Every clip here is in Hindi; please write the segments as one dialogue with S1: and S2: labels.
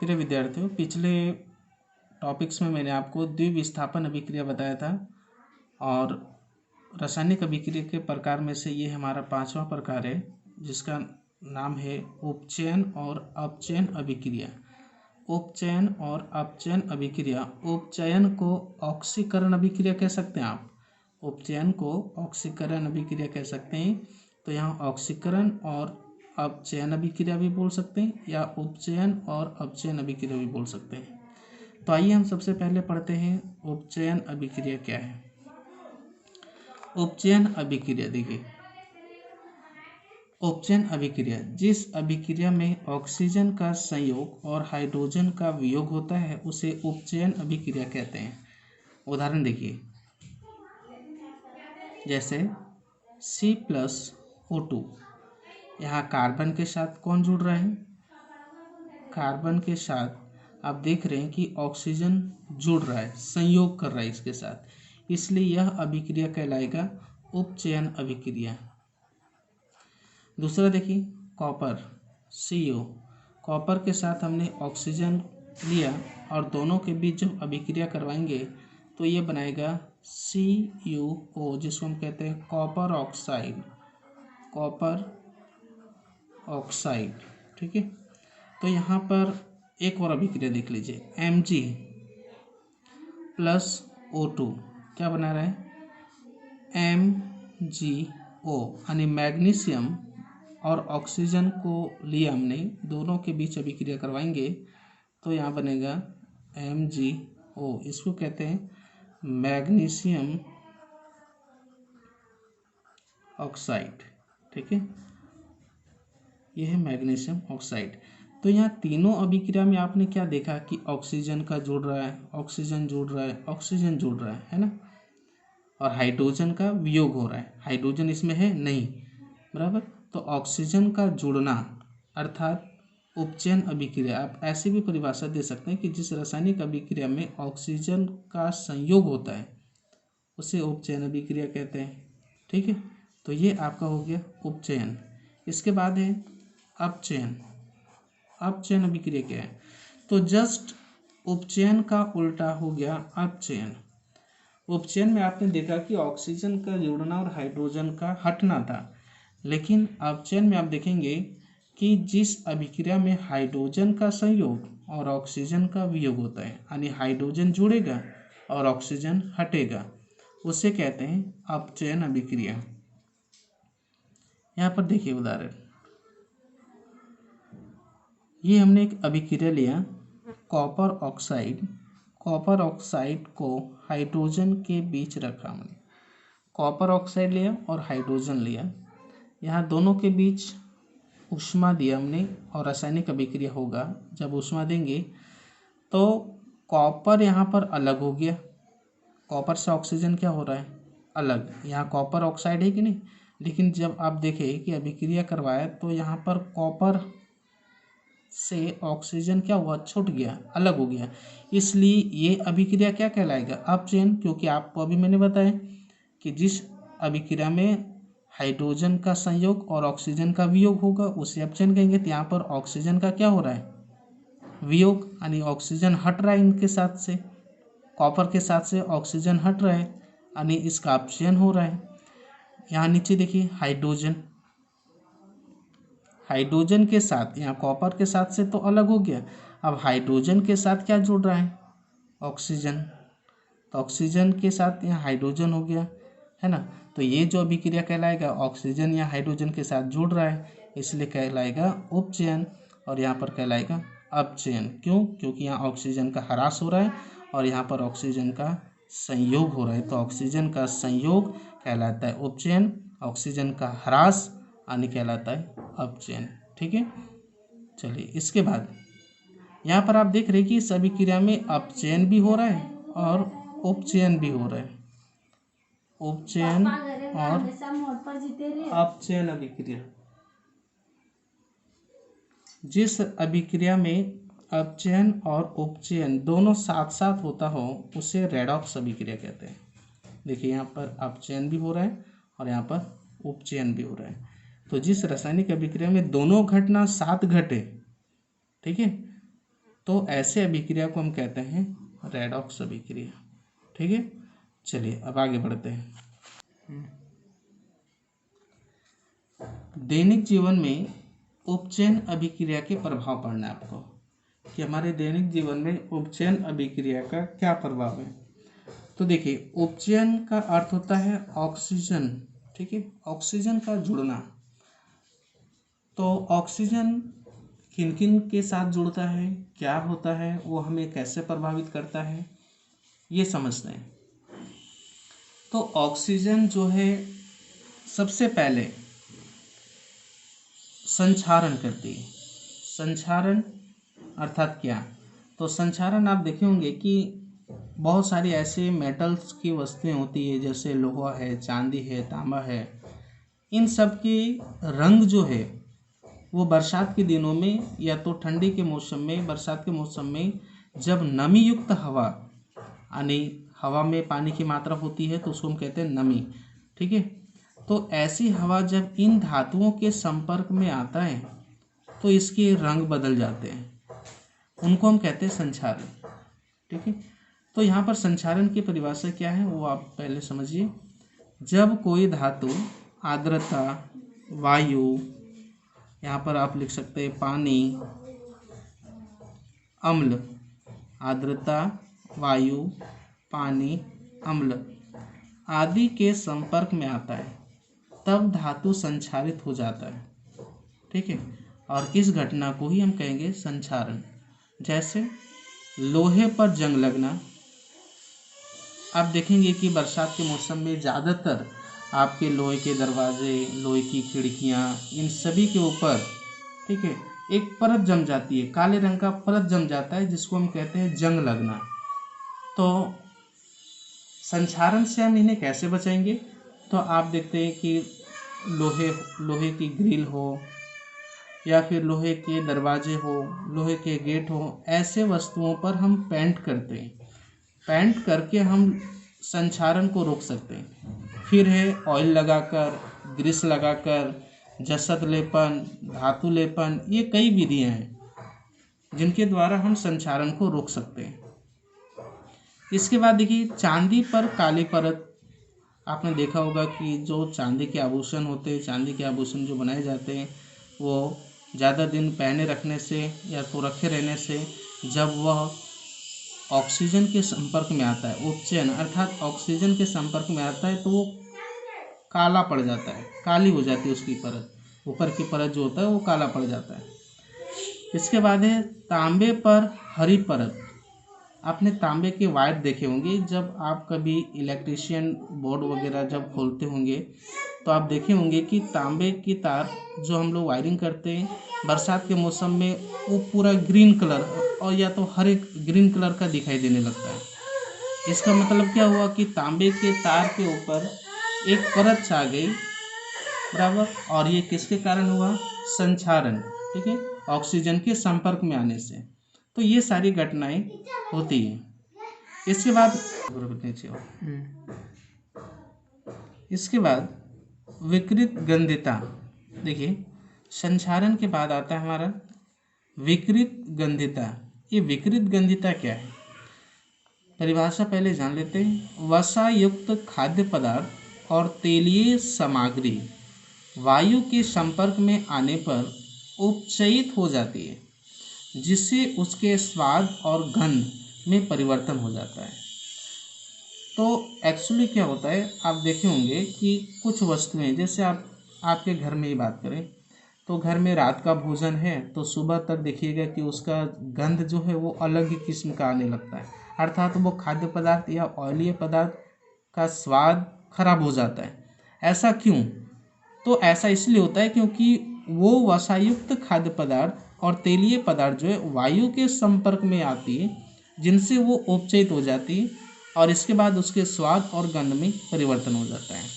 S1: प्रिय विद्यार्थियों, पिछले टॉपिक्स में मैंने आपको द्विविस्थापन अभिक्रिया बताया था और रासायनिक अभिक्रिया के प्रकार में से ये हमारा 5वां प्रकार है जिसका नाम है उपचयन और अपचयन अभिक्रिया। उपचयन और अपचयन अभिक्रिया, उपचयन को ऑक्सीकरण अभिक्रिया कह सकते हैं आप, उपचयन को ऑक्सीकरण अभिक्रिया कह सकते हैं। तो यहाँ ऑक्सीकरण और अपचयन अभिक्रिया भी बोल सकते हैं या उपचयन और अपचयन अभिक्रिया भी बोल सकते हैं। तो आइए हम सबसे पहले पढ़ते हैं उपचयन अभिक्रिया क्या है। उपचयन अभिक्रिया देखिए, उपचयन अभिक्रिया जिस अभिक्रिया में ऑक्सीजन का संयोग और हाइड्रोजन का वियोग होता है उसे उपचयन अभिक्रिया कहते हैं। उदाहरण देखिए, जैसे C+O2, यहाँ कार्बन के साथ कौन जुड़ रहा है, कार्बन के साथ आप देख रहे हैं कि ऑक्सीजन जुड़ रहा है, संयोग कर रहा है इसके साथ, इसलिए यह अभिक्रिया कहलाएगा उपचयन अभिक्रिया। दूसरा देखिए, कॉपर CO, कॉपर के साथ हमने ऑक्सीजन लिया और दोनों के बीच जब अभिक्रिया करवाएंगे तो ये बनाएगा CuO, जिसको हम कहते हैं कॉपर ऑक्साइड, कॉपर ऑक्साइड। ठीक है, तो यहाँ पर एक और अभिक्रिया देख लीजिए, Mg+O2 क्या बना रहा है, MgO, यानी मैग्नीशियम और ऑक्सीजन को लिया हमने, दोनों के बीच अभिक्रिया करवाएंगे तो यहाँ बनेगा MgO, इसको कहते हैं मैग्नीशियम ऑक्साइड। ठीक है, यह है मैग्नीशियम ऑक्साइड। तो यहाँ तीनों अभिक्रिया में आपने क्या देखा कि ऑक्सीजन का जुड़ रहा है, ऑक्सीजन जुड़ रहा है, ऑक्सीजन जुड़ रहा है ना, और हाइड्रोजन का वियोग हो रहा है, हाइड्रोजन इसमें है नहीं, बराबर। तो ऑक्सीजन का जुड़ना अर्थात उपचयन अभिक्रिया। आप ऐसी भी परिभाषा दे सकते हैं कि जिस रासायनिक अभिक्रिया में ऑक्सीजन का संयोग होता है उसे उपचयन अभिक्रिया कहते हैं। ठीक है, तो ये आपका हो गया उपचयन। इसके बाद है अपचयन। अपचयन अभिक्रिया क्या है, तो जस्ट उपचयन का उल्टा हो गया अपचयन। उपचयन में आपने देखा कि ऑक्सीजन का जुड़ना और हाइड्रोजन का हटना था, लेकिन अपचयन में आप देखेंगे कि जिस अभिक्रिया में हाइड्रोजन का संयोग और ऑक्सीजन का वियोग होता है, यानी हाइड्रोजन जुड़ेगा और ऑक्सीजन हटेगा, उसे कहते हैं अपचयन अभिक्रिया। यहाँ पर देखिए उदाहरण, ये हमने एक अभिक्रिया लिया कॉपर ऑक्साइड, कॉपर ऑक्साइड को हाइड्रोजन के बीच रखा हमने, कॉपर ऑक्साइड लिया और हाइड्रोजन लिया, यहाँ दोनों के बीच ऊष्मा दिया हमने और रासायनिक अभिक्रिया होगा। जब ऊष्मा देंगे तो कॉपर यहाँ पर अलग हो गया, कॉपर से ऑक्सीजन क्या हो रहा है, अलग, यहाँ कॉपर ऑक्साइड है कि नहीं, लेकिन जब आप देखें कि अभिक्रिया करवाया तो यहाँ पर कॉपर से ऑक्सीजन क्या हुआ, छूट गया, अलग हो गया, इसलिए ये अभिक्रिया क्या कहलाएगा, अपचयन। क्योंकि आपको अभी मैंने बताया कि जिस अभिक्रिया में हाइड्रोजन का संयोग और ऑक्सीजन का वियोग होगा उसे अपचयन कहेंगे। तो यहाँ पर ऑक्सीजन का क्या हो रहा है, वियोग, यानी ऑक्सीजन हट रहा है इनके साथ से, कॉपर के साथ से ऑक्सीजन हट रहा है, यानी इसका अपचयन हो रहा है। यहाँ नीचे देखिए हाइड्रोजन, हाइड्रोजन के साथ, यहाँ कॉपर के साथ से तो अलग हो गया, अब हाइड्रोजन के साथ क्या जुड़ रहा है, ऑक्सीजन, तो ऑक्सीजन के साथ यहाँ हाइड्रोजन हो गया, है ना। तो ये जो अभिक्रिया कहलाएगा, ऑक्सीजन या हाइड्रोजन के साथ जुड़ रहा है, इसलिए कहलाएगा उपचयन, और यहाँ पर कहलाएगा अपचयन। क्यों, क्योंकि यहाँ ऑक्सीजन का ह्रास हो रहा है और यहाँ पर ऑक्सीजन का संयोग हो रहा है, तो ऑक्सीजन का संयोग कहलाता है उपचयन, ऑक्सीजन का ह्रास यानी कहलाता है अपचयन। ठीक है, चलिए इसके बाद यहाँ पर आप देख रहे हैं कि इस अभिक्रिया में अपचयन भी हो रहा है और उपचयन भी हो रहा है, उपचयन और अपचयन अभिक्रिया। जिस अभिक्रिया में अपचयन और उपचयन दोनों साथ साथ होता हो उसे रेडॉक्स अभिक्रिया कहते हैं। देखिए यहाँ पर अपचयन भी हो रहा है और यहाँ पर उपचयन भी हो रहा है। तो जिस रासायनिक अभिक्रिया में दोनों घटना साथ घटे, ठीक है, तो ऐसे अभिक्रिया को हम कहते हैं रेडॉक्स अभिक्रिया। ठीक है, चलिए अब आगे बढ़ते हैं। दैनिक जीवन में उपचयन अभिक्रिया के प्रभाव पढ़ना है आपको, कि हमारे दैनिक जीवन में उपचयन अभिक्रिया का क्या प्रभाव है। तो देखिए, उपचयन का अर्थ होता है ऑक्सीजन। ठीक है, ऑक्सीजन का जुड़ना। तो ऑक्सीजन किन किन के साथ जुड़ता है, क्या होता है, वो हमें कैसे प्रभावित करता है, ये समझते हैं। तो ऑक्सीजन जो है सबसे पहले संचारण करती है। संचारण अर्थात क्या? तो संचारण आप देखे होंगे कि बहुत सारी ऐसे मेटल्स की वस्तुएं होती है, जैसे लोहा है, चांदी है, तांबा है। इन सब के रंग जो है वो बरसात के दिनों में या तो ठंडी के मौसम में, बरसात के मौसम में जब नमी युक्त हवा, यानी हवा में पानी की मात्रा होती है तो उसको हम कहते हैं नमी। ठीक है, तो ऐसी हवा जब इन धातुओं के संपर्क में आता है तो इसके रंग बदल जाते हैं, उनको हम कहते हैं संचारण। ठीक है, तो यहाँ पर संचारण की परिभाषा क्या है वो आप पहले समझिए। जब कोई धातु आर्द्रता, वायु, यहाँ पर आप लिख सकते हैं पानी, अम्ल, आर्द्रता, वायु, पानी, अम्ल आदि के संपर्क में आता है तब धातु संचारित हो जाता है। ठीक है, और इस घटना को ही हम कहेंगे संचारण। जैसे लोहे पर जंग लगना, आप देखेंगे कि बरसात के मौसम में ज़्यादातर आपके लोहे के दरवाजे, लोहे की खिड़कियाँ, इन सभी के ऊपर, ठीक है, एक परत जम जाती है, काले रंग का परत जम जाता है, जिसको हम कहते हैं जंग लगना। तो संचारण से हम इन्हें कैसे बचाएंगे? तो आप देखते हैं कि लोहे की ग्रिल हो या फिर लोहे के दरवाजे हो, लोहे के गेट हो, ऐसे वस्तुओं पर हम पेंट करते हैं। पेंट करके हम संचारण को रोक सकते हैं। फिर है ऑयल लगाकर, ग्रीस लगाकर, जसत लेपन, धातु लेपन, ये कई विधियां हैं जिनके द्वारा हम संचारण को रोक सकते हैं। इसके बाद देखिए, चांदी पर काली परत। आपने देखा होगा कि जो चांदी के आभूषण होते हैं, चांदी के आभूषण जो बनाए जाते हैं, वो ज़्यादा दिन पहने रखने से या तो रखे रहने से जब वह ऑक्सीजन के संपर्क में आता है, उपचयन अर्थात ऑक्सीजन के संपर्क में आता है, तो वो काला पड़ जाता है, काली हो जाती है उसकी परत, ऊपर की परत जो होता है वो काला पड़ जाता है। इसके बाद है तांबे पर हरी परत। आपने तांबे के वायर देखे होंगे, जब आप कभी इलेक्ट्रिशियन बोर्ड वगैरह जब खोलते होंगे तो आप देखे होंगे कि तांबे की तार जो हम लोग वायरिंग करते हैं बरसात के मौसम में, वो पूरा ग्रीन कलर और या तो हरे ग्रीन कलर का दिखाई देने लगता है। इसका मतलब क्या हुआ कि तांबे के तार के ऊपर एक परत छा गई, बराबर, और ये किसके कारण हुआ? संचारण। ठीक है, ऑक्सीजन के संपर्क में आने से। तो ये सारी घटनाएं होती हैं। इसके बाद विकृत गंधिता। देखिए, संचारण के बाद आता है हमारा विकृत गंधिता। ये विकृत गंधिता क्या है? परिभाषा पहले जान लेते हैं। वसा युक्त खाद्य पदार्थ और तेलीय सामग्री वायु के संपर्क में आने पर उपचयित हो जाती है, जिससे उसके स्वाद और गंध में परिवर्तन हो जाता है। तो एक्चुअली क्या होता है, आप देखे होंगे कि कुछ वस्तुएं, जैसे आपके घर में ही बात करें तो घर में रात का भोजन है तो सुबह तक देखिएगा कि उसका गंध जो है वो अलग ही किस्म का आने लगता है, अर्थात वो खाद्य पदार्थ या ऑयली पदार्थ का स्वाद खराब हो जाता है। ऐसा क्यों? तो ऐसा इसलिए होता है क्योंकि वो वसायुक्त खाद्य पदार्थ और तेलीय पदार्थ जो है वायु के संपर्क में आती है, जिनसे वो उपचयित हो जाती है और इसके बाद उसके स्वाद और गंध में परिवर्तन हो जाता है।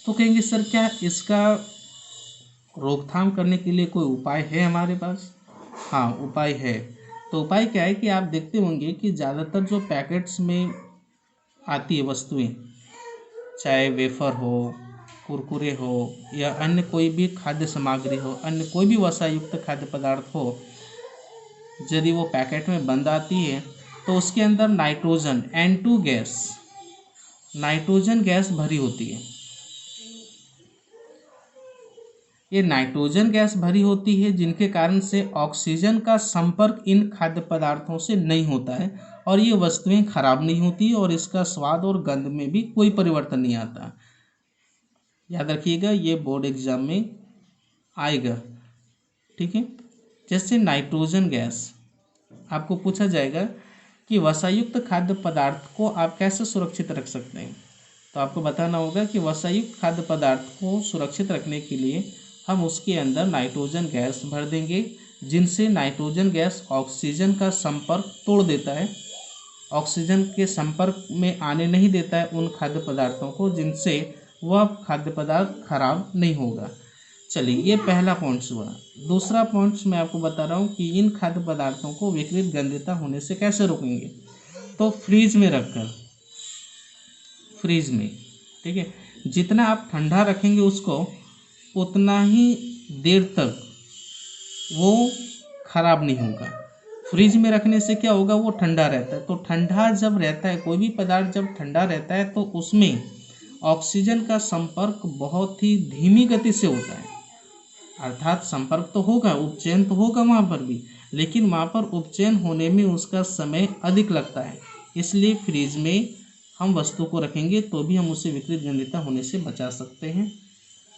S1: तो कहेंगे सर क्या इसका रोकथाम करने के लिए कोई उपाय है हमारे पास? हाँ, उपाय है। तो उपाय क्या है कि आप देखते होंगे कि ज़्यादातर जो पैकेट्स में आती है वस्तुएं, चाहे वेफर हो, कुरकुरे हो या अन्य कोई भी खाद्य सामग्री हो, अन्य कोई भी वसा युक्त खाद्य पदार्थ हो, यदि वो पैकेट में बंद आती है तो उसके अंदर nitrogen N2 gas, nitrogen gas भरी होती है। ये नाइट्रोजन गैस भरी होती है जिनके कारण से ऑक्सीजन का संपर्क इन खाद्य पदार्थों से नहीं होता है और ये वस्तुएं खराब नहीं होती और इसका स्वाद और गंध में भी कोई परिवर्तन नहीं आता। याद रखिएगा, ये बोर्ड एग्जाम में आएगा। ठीक है, जैसे नाइट्रोजन गैस आपको पूछा जाएगा कि वसायुक्त खाद्य पदार्थ को आप कैसे सुरक्षित रख सकते हैं, तो आपको बताना होगा कि वसायुक्त खाद्य पदार्थ को सुरक्षित रखने के लिए हम उसके अंदर नाइट्रोजन गैस भर देंगे, जिनसे नाइट्रोजन गैस ऑक्सीजन का संपर्क तोड़ देता है, ऑक्सीजन के संपर्क में आने नहीं देता है उन खाद्य पदार्थों को, जिनसे वह खाद्य पदार्थ खराब नहीं होगा। चलिए, ये पहला पॉइंट्स हुआ। दूसरा पॉइंट्स मैं आपको बता रहा हूँ कि इन खाद्य पदार्थों को विकृत गंधता होने से कैसे रोकेंगे, तो फ्रीज में रखकर, फ्रीज में, ठीक है, जितना आप ठंडा रखेंगे उसको उतना ही देर तक वो खराब नहीं होगा। फ्रिज में रखने से क्या होगा, वो ठंडा रहता है, तो ठंडा जब रहता है, कोई भी पदार्थ जब ठंडा रहता है तो उसमें ऑक्सीजन का संपर्क बहुत ही धीमी गति से होता है। अर्थात संपर्क तो होगा, उपचयन तो होगा वहाँ पर भी, लेकिन वहाँ पर उपचयन होने में उसका समय अधिक लगता है। इसलिए फ्रिज में हम वस्तु को रखेंगे तो भी हम उसे विकृत गंधता होने से बचा सकते हैं,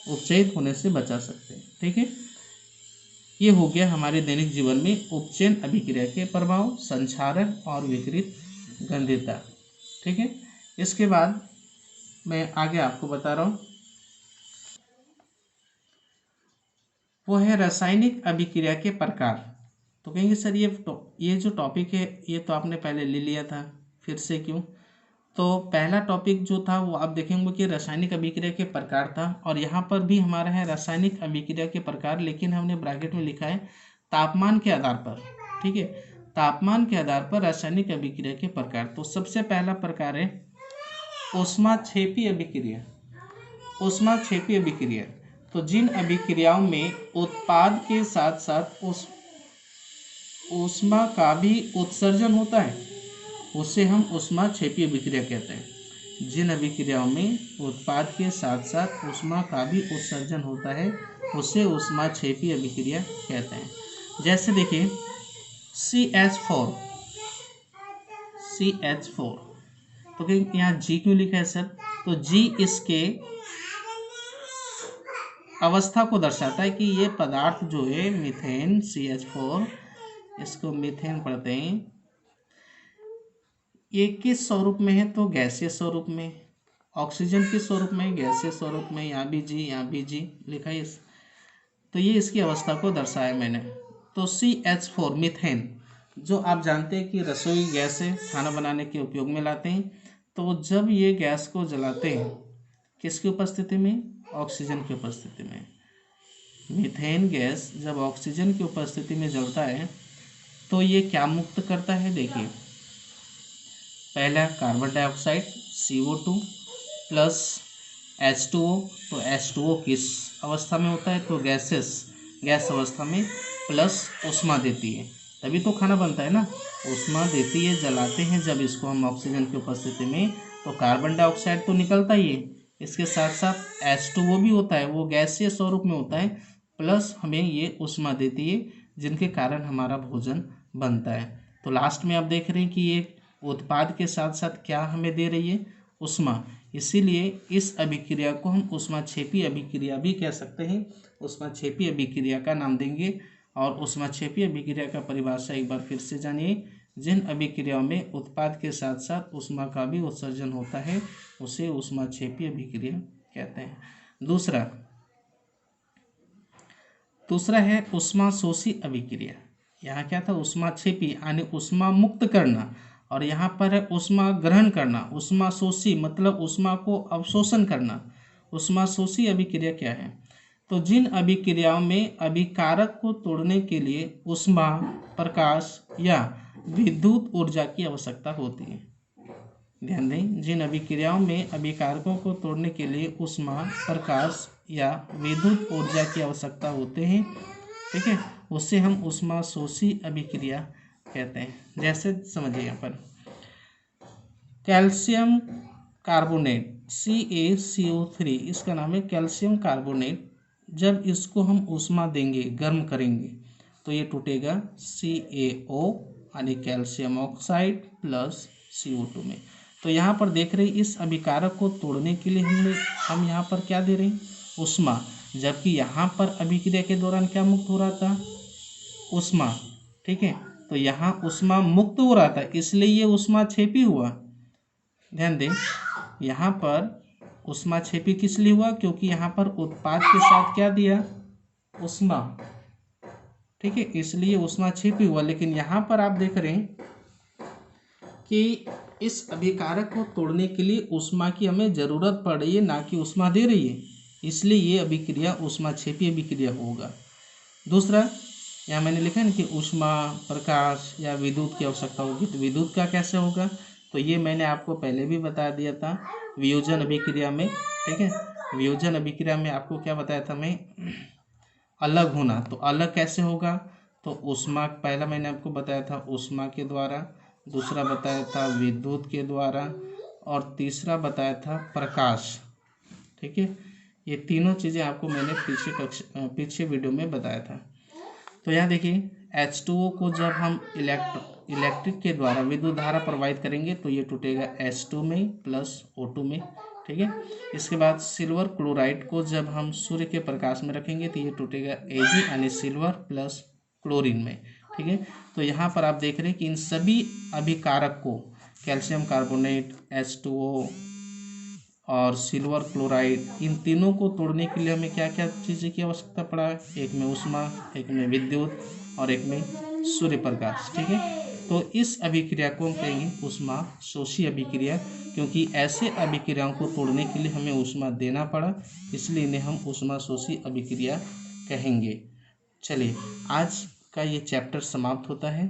S1: उपचयित होने से बचा सकते हैं। ठीक है, ये हो गया हमारे दैनिक जीवन में उपचयन अभिक्रिया के प्रभाव, संक्षारक और विकृत गंधता। ठीक है, इसके बाद मैं आगे आपको बता रहा हूँ, वो है रासायनिक अभिक्रिया के प्रकार। तो कहेंगे सर ये जो टॉपिक है ये तो आपने पहले ले लिया था, फिर से क्यों? तो पहला टॉपिक जो था वो आप देखेंगे कि रासायनिक अभिक्रिया के प्रकार था, और यहाँ पर भी हमारा है रासायनिक अभिक्रिया के प्रकार, लेकिन हमने ब्रैकेट में लिखा है तापमान के आधार पर। ठीक है, तापमान के आधार पर रासायनिक अभिक्रिया के प्रकार। तो सबसे पहला प्रकार है ऊष्माक्षेपी अभिक्रिया। ऊष्माक्षेपी अभिक्रिया, तो जिन अभिक्रियाओं में उत्पाद के साथ साथ ऊष्मा का भी उत्सर्जन होता है उसे हम ऊष्माक्षेपी अभिक्रिया कहते हैं। जिन अभिक्रियाओं में उत्पाद के साथ साथ ऊष्मा का भी उत्सर्जन होता है उसे ऊष्माक्षेपी अभिक्रिया कहते हैं। जैसे देखिए CH4, तो यहाँ G क्यों लिखा है सर? तो G इसके अवस्था को दर्शाता है कि ये पदार्थ जो है मीथेन CH4, इसको मीथेन पढ़ते हैं, ये किस स्वरूप में है? तो गैसीय स्वरूप में। ऑक्सीजन किस स्वरूप में? गैसीय स्वरूप में। यहाँ भी G लिखा है। तो ये इसकी अवस्था को दर्शाया मैंने। तो CH4 मीथेन, जो आप जानते हैं कि रसोई गैस है, खाना बनाने के उपयोग में लाते हैं, तो जब ये गैस को जलाते हैं किसकी उपस्थिति में? ऑक्सीजन की उपस्थिति में। मीथेन गैस जब ऑक्सीजन की उपस्थिति में जलता है तो ये क्या मुक्त करता है? देखिए, पहला carbon dioxide CO2 plus H2O। तो H2O किस अवस्था में होता है? तो गैस अवस्था में, प्लस ऊष्मा देती है, तभी तो खाना बनता है ना, ऊष्मा देती है, जलाते हैं जब इसको हम ऑक्सीजन की उपस्थिति में, तो कार्बन डाइऑक्साइड तो निकलता ही है, इसके साथ साथ H2O भी होता है, वो गैसीय स्वरूप में होता है, प्लस हमें ये ऊष्मा देती है, जिनके कारण हमारा भोजन बनता है। तो लास्ट में आप देख रहे हैं कि ये उत्पाद के साथ साथ क्या हमें दे रही है? ऊष्मा। इसीलिए इस अभिक्रिया को हम ऊष्माक्षेपी अभिक्रिया भी कह सकते हैं, ऊष्माक्षेपी अभिक्रिया का नाम देंगे। और ऊष्माक्षेपी अभिक्रिया का परिभाषा एक बार फिर से जानिए, जिन अभिक्रियाओं में उत्पाद के साथ साथ ऊष्मा का भी उत्सर्जन होता है उसे ऊष्माक्षेपी अभिक्रिया कहते हैं। दूसरा है ऊष्माशोषी अभिक्रिया। यहाँ क्या था? ऊष्माक्षेपी यानी ऊष्मा मुक्त करना, और यहाँ पर है ऊष्मा ग्रहण करना। ऊष्माशोषी मतलब ऊष्मा को अवशोषण करना। ऊष्माशोषी अभिक्रिया क्या है? तो जिन अभिक्रियाओं में अभिकारक को तोड़ने के लिए ऊष्मा, प्रकाश या विद्युत ऊर्जा की आवश्यकता होती है। ध्यान दें, जिन अभिक्रियाओं में अभिकारकों को तोड़ने के लिए ऊष्मा, प्रकाश या विद्युत ऊर्जा की आवश्यकता होते हैं, ठीक है, उसे हम ऊष्माशोषी अभिक्रिया कहते हैं। जैसे समझिए यहाँ पर कैल्शियम कार्बोनेट CaCO3, इसका नाम है कैल्शियम कार्बोनेट। जब इसको हम ऊष्मा देंगे, गर्म करेंगे, तो ये टूटेगा CaO यानी कैल्शियम ऑक्साइड प्लस CO2 में। तो यहाँ पर देख रहे इस अभिकारक को तोड़ने के लिए हम यहाँ पर क्या दे रहे हैं, ऊष्मा, जबकि यहाँ पर अभिक्रिया के दौरान क्या मुक्त हो रहा था, ऊष्मा। ठीक है, तो यहाँ ऊष्मा मुक्त हो रहा था, इसलिए ये ऊष्मा छेपी हुआ। ध्यान दें, यहाँ पर ऊष्मा छेपी किस लिए हुआ, क्योंकि यहाँ पर उत्पाद के साथ क्या दिया, ऊष्मा। ठीक है, इसलिए ऊष्मा छेपी हुआ। लेकिन यहाँ पर आप देख रहे हैं कि इस अभिकारक को तोड़ने के लिए ऊष्मा की हमें ज़रूरत पड़ रही है, ना कि ऊष्मा दे रही है, इसलिए ये अभिक्रिया ऊष्मा छेपी अभिक्रिया होगा। दूसरा, यहाँ मैंने लिखा है ना कि ऊष्मा, प्रकाश या विद्युत की आवश्यकता होगी, तो विद्युत का कैसे होगा, तो ये मैंने आपको पहले भी बता दिया था वियोजन अभिक्रिया में। ठीक है, वियोजन अभिक्रिया में आपको क्या बताया था मैं, अलग होना। तो अलग कैसे होगा, तो ऊष्मा, पहला मैंने आपको बताया था ऊष्मा के द्वारा, दूसरा बताया था विद्युत के द्वारा, और तीसरा बताया था प्रकाश। ठीक है, ये तीनों चीज़ें आपको मैंने पीछे वीडियो में बताया था। तो यहाँ देखिए H2O को जब हम इलेक्ट्रिक के द्वारा विद्युत धारा प्रवाहित करेंगे तो ये टूटेगा H2 में प्लस O2 में। ठीक है, इसके बाद सिल्वर क्लोराइड को जब हम सूर्य के प्रकाश में रखेंगे तो ये टूटेगा Ag यानी सिल्वर प्लस क्लोरीन में। ठीक है, तो यहाँ पर आप देख रहे हैं कि इन सभी अभिकारक को, कैल्शियम कार्बोनेट, H2O और सिल्वर क्लोराइड, इन तीनों को तोड़ने के लिए हमें क्या क्या चीज़ें की आवश्यकता पड़ा है, एक में ऊष्मा, एक में विद्युत और एक में सूर्य प्रकाश। ठीक है, तो इस अभिक्रिया को हम कहेंगे ऊष्माशोषी अभिक्रिया, क्योंकि ऐसे अभिक्रियाओं को तोड़ने के लिए हमें ऊष्मा देना पड़ा, इसलिए इन्हें हम ऊष्माशोषी अभिक्रिया कहेंगे। चलिए, आज का ये चैप्टर समाप्त होता है।